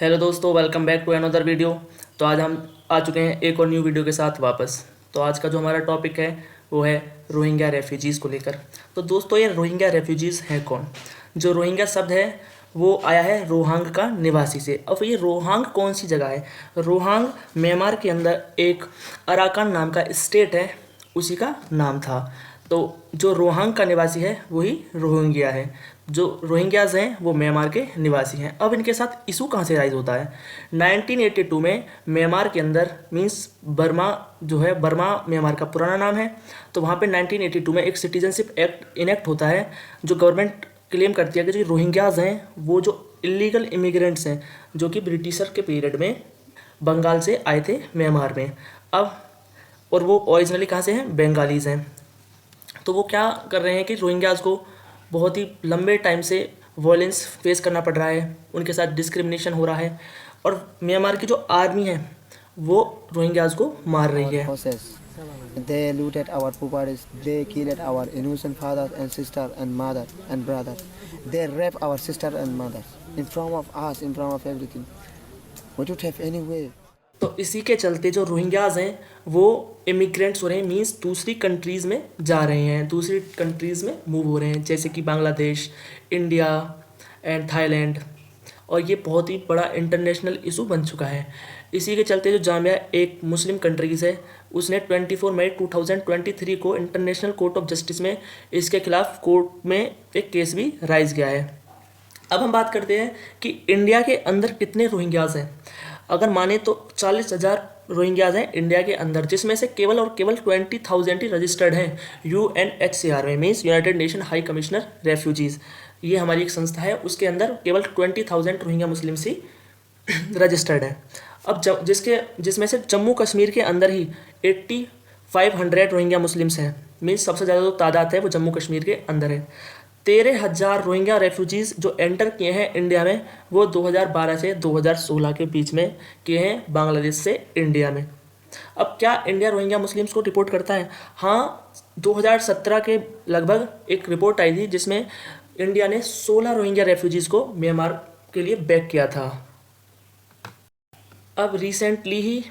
Hello दोस्तों, welcome back to another video. तो आज हम आ चुके हैं एक और न्यू वीडियो के साथ वापस। तो आज का जो हमारा टॉपिक है वो है रोहिंग्या रेफ्यूजीज़ को लेकर। तो दोस्तों, ये रोहिंग्या रेफ्यूजीज़ हैं कौन? जो रोहिंग्या शब्द है वो आया है रोहांग का निवासी से। अब ये रोहांग कौन सी जगह है? रोहांग म्यांमार के अंदर एक अराकान नाम का स्टेट है, उसी का नाम था। तो जो रोहांग का निवासी है वही रोहिंग्या है। जो रोहिंग्याज हैं वो म्यांमार के निवासी हैं। अब इनके साथ इशू कहाँ से राइज होता है? 1982 में म्यांमार के अंदर मींस बर्मा जो है, बर्मा म्यांमार का पुराना नाम है। तो वहाँ पे 1982 में एक सिटीजनशिप एक्ट इनेक्ट होता है जो गवर्नमेंट क्लेम करती है कि जो रोहिंग्याज हैं वो जो इलीगल इमिग्रेंट्स हैं जो कि ब्रिटिशर के पीरियड में बंगाल से आए थे म्यांमार में। अब और वो ओरिजिनली कहाँ से हैं? बंगालीज हैं। तो वो क्या कर रहे हैं कि रोहिंग्याज को बहुत ही लंबे टाइम से वॉयलेंस फेस करना पड़ रहा है, उनके साथ डिस्क्रिमिनेशन हो रहा है और म्यांमार की जो आर्मी है वो रोहिंग्याज को मार रही our है। forces. They looted our properties. They killed our innocent fathers and sisters and mother and brother. They raped our sister and mother in front of us, in front of everything. We don't have any way. तो इसी के चलते जो Rohingyas हैं वो immigrants हो रहे हैं, मीन्स दूसरी कंट्रीज़ में जा रहे हैं, दूसरी कंट्रीज़ में मूव हो रहे हैं, जैसे कि बांग्लादेश, इंडिया एंड थाईलैंड। और ये बहुत ही बड़ा इंटरनेशनल इशू बन चुका है। इसी के चलते जो जाम्बिया एक मुस्लिम कंट्रीज़ है उसने 24 मई 2023 को इंटरनेशनल कोर्ट ऑफ जस्टिस में इसके खिलाफ कोर्ट में एक केस भी राइज किया है। अब हम बात करते हैं कि इंडिया के अंदर कितने रोहिंग्याज हैं। अगर माने तो 40,000 रोहिंग्याज हैं इंडिया के अंदर, जिसमें से केवल और केवल 20,000 ही रजिस्टर्ड हैं UNHCR में, means United nation high commissioner refugees. ये हमारी एक संस्था है, उसके अंदर केवल 20,000 रोहिंग्या मुस्लिम्स ही रजिस्टर्ड हैं। अब जिसमें से जम्मू कश्मीर के अंदर ही 8500 रोहिंग्या मुस्लिम्स हैं, मीन्स सबसे ज़्यादा जो तादाद है वो जम्मू कश्मीर के अंदर है। 13,000 रोहिंग्या रेफ्यूजीज़ जो एंटर किए हैं इंडिया में वो 2012 से 2016 के बीच में किए हैं बांग्लादेश से इंडिया में। अब क्या इंडिया रोहिंग्या मुस्लिम्स को रिपोर्ट करता है? हाँ, 2017 के लगभग एक रिपोर्ट आई थी जिसमें इंडिया ने 16 रोहिंग्या रेफ्यूजीज़ को म्यांमार के लिए बैक किया था। अब रिसेंटली ही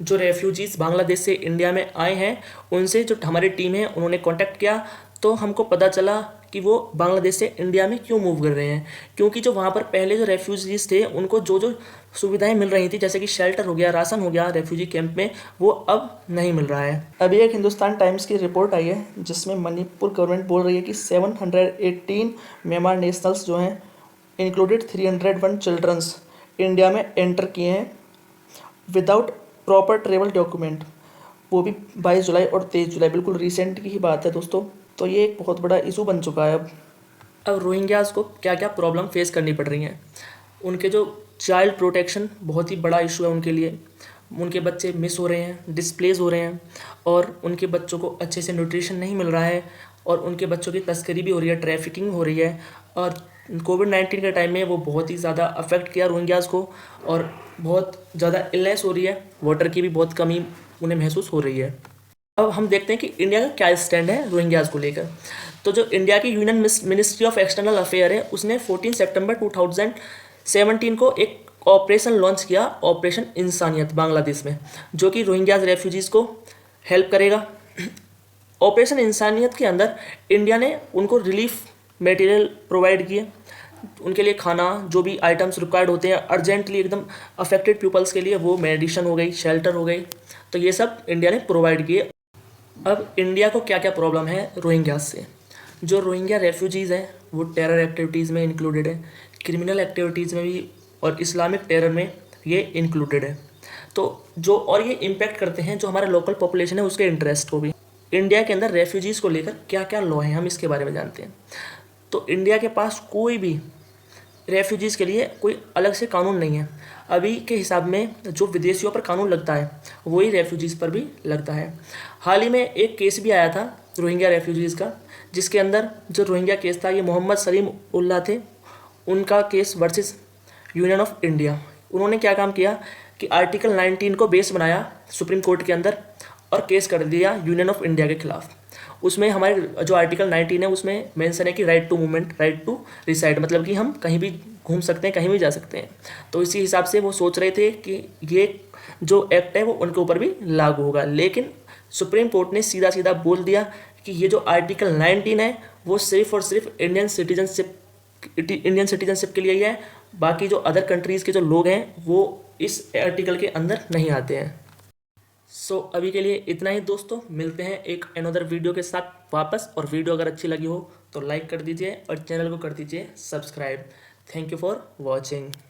जो रेफ्यूजीज़ बांग्लादेश से इंडिया में आए हैं उनसे जो हमारी टीम है उन्होंने कांटेक्ट किया, तो हमको पता चला कि वो बांग्लादेश से इंडिया में क्यों मूव कर रहे हैं। क्योंकि जो वहाँ पर पहले जो रेफ्यूजीज़ थे उनको जो जो सुविधाएं मिल रही थी, जैसे कि शेल्टर हो गया, राशन हो गया रेफ्यूजी कैंप में, वो अब नहीं मिल रहा है। अभी एक हिंदुस्तान टाइम्स की रिपोर्ट आई है जिसमें मणिपुर गवर्नमेंट बोल रही है कि 718 म्यांमार नेशनल्स जो हैं इंक्लूडेड 301 चिल्ड्रंस इंडिया में एंटर किए हैं विदाउट प्रॉपर ट्रेवल डॉक्यूमेंट, वो भी 22 जुलाई और 23 जुलाई, बिल्कुल रिसेंट की ही बात है दोस्तों। तो ये एक बहुत बड़ा इशू बन चुका है। अब रोहिंग्याज को क्या क्या प्रॉब्लम फेस करनी पड़ रही हैं? उनके जो चाइल्ड प्रोटेक्शन बहुत ही बड़ा इशू है उनके लिए। उनके बच्चे मिस हो रहे हैं, डिस्प्लेस हो रहे हैं और उनके बच्चों को अच्छे से न्यूट्रिशन नहीं मिल रहा है और उनके बच्चों की तस्करी भी हो रही है, ट्रैफिकिंग हो रही है। और कोविड-19 के टाइम में वो बहुत ही ज़्यादा अफेक्ट किया रोहिंग्याज को और बहुत ज़्यादा इलनेस हो रही है, वाटर की भी बहुत कमी उन्हें महसूस हो रही है। अब हम देखते हैं कि इंडिया का क्या स्टैंड है रोहिंग्याज को लेकर। तो जो इंडिया की union ministry of external affair है उसने 14 सितंबर 2017 को एक ऑपरेशन लॉन्च किया, ऑपरेशन इंसानियत, बांग्लादेश में, जो कि रोहिंग्याज रेफ्यूजीज़ को हेल्प करेगा। ऑपरेशन इंसानियत के अंदर इंडिया ने उनको रिलीफ मटेरियल प्रोवाइड किए, उनके लिए खाना, जो भी आइटम्स रिक्वायर्ड होते हैं अर्जेंटली एकदम अफेक्टेड पीपल्स के लिए, वो मेडिसिन हो गई, शेल्टर हो गई, तो ये सब इंडिया ने प्रोवाइड किए। अब इंडिया को क्या क्या प्रॉब्लम है रोहिंग्याज से? जो रोहिंग्या रेफ्यूजीज़ हैं वो टेरर एक्टिविटीज़ में इंक्लूडेड है, क्रिमिनल एक्टिविटीज़ में भी और इस्लामिक टेरर में ये इंक्लूडेड है। तो जो और ये इम्पेक्ट करते हैं जो हमारा लोकल पॉपुलेशन है उसके इंटरेस्ट को भी। इंडिया के अंदर रेफ्यूजीज़ को लेकर क्या क्या लॉ हैं हम इसके बारे में जानते हैं। तो इंडिया के पास कोई भी रेफ्यूजीज़ के लिए कोई अलग से कानून नहीं है। अभी के हिसाब में जो विदेशियों पर कानून लगता है वही रेफ्यूजीज़ पर भी लगता है। हाल ही में एक केस भी आया था रोहिंग्या रेफ्यूजीज़ का, जिसके अंदर जो रोहिंग्या केस था ये मोहम्मद सलीम उल्लाह थे, उनका case versus union of India. उन्होंने क्या काम किया कि आर्टिकल 19 को बेस बनाया सुप्रीम कोर्ट के अंदर और केस कर दिया यूनियन ऑफ इंडिया के खिलाफ। उसमें हमारे जो आर्टिकल 19 है उसमें मेंशन है कि right to movement, right to reside, मतलब कि हम कहीं भी घूम सकते हैं, कहीं भी जा सकते हैं। तो इसी हिसाब से वो सोच रहे थे कि ये जो एक्ट है वो उनके ऊपर भी लागू होगा, लेकिन सुप्रीम कोर्ट ने सीधा सीधा बोल दिया कि ये जो आर्टिकल 19 है वो सिर्फ और सिर्फ इंडियन सिटीजनशिप के लिए ही है। बाकी जो अदर कंट्रीज़ के जो लोग हैं वो इस आर्टिकल के अंदर नहीं आते हैं। सो अभी के लिए इतना ही दोस्तों, मिलते हैं एक अनदर वीडियो के साथ वापस। और वीडियो अगर अच्छी लगी हो तो लाइक कर दीजिए और चैनल को कर दीजिए subscribe. Thank you for watching.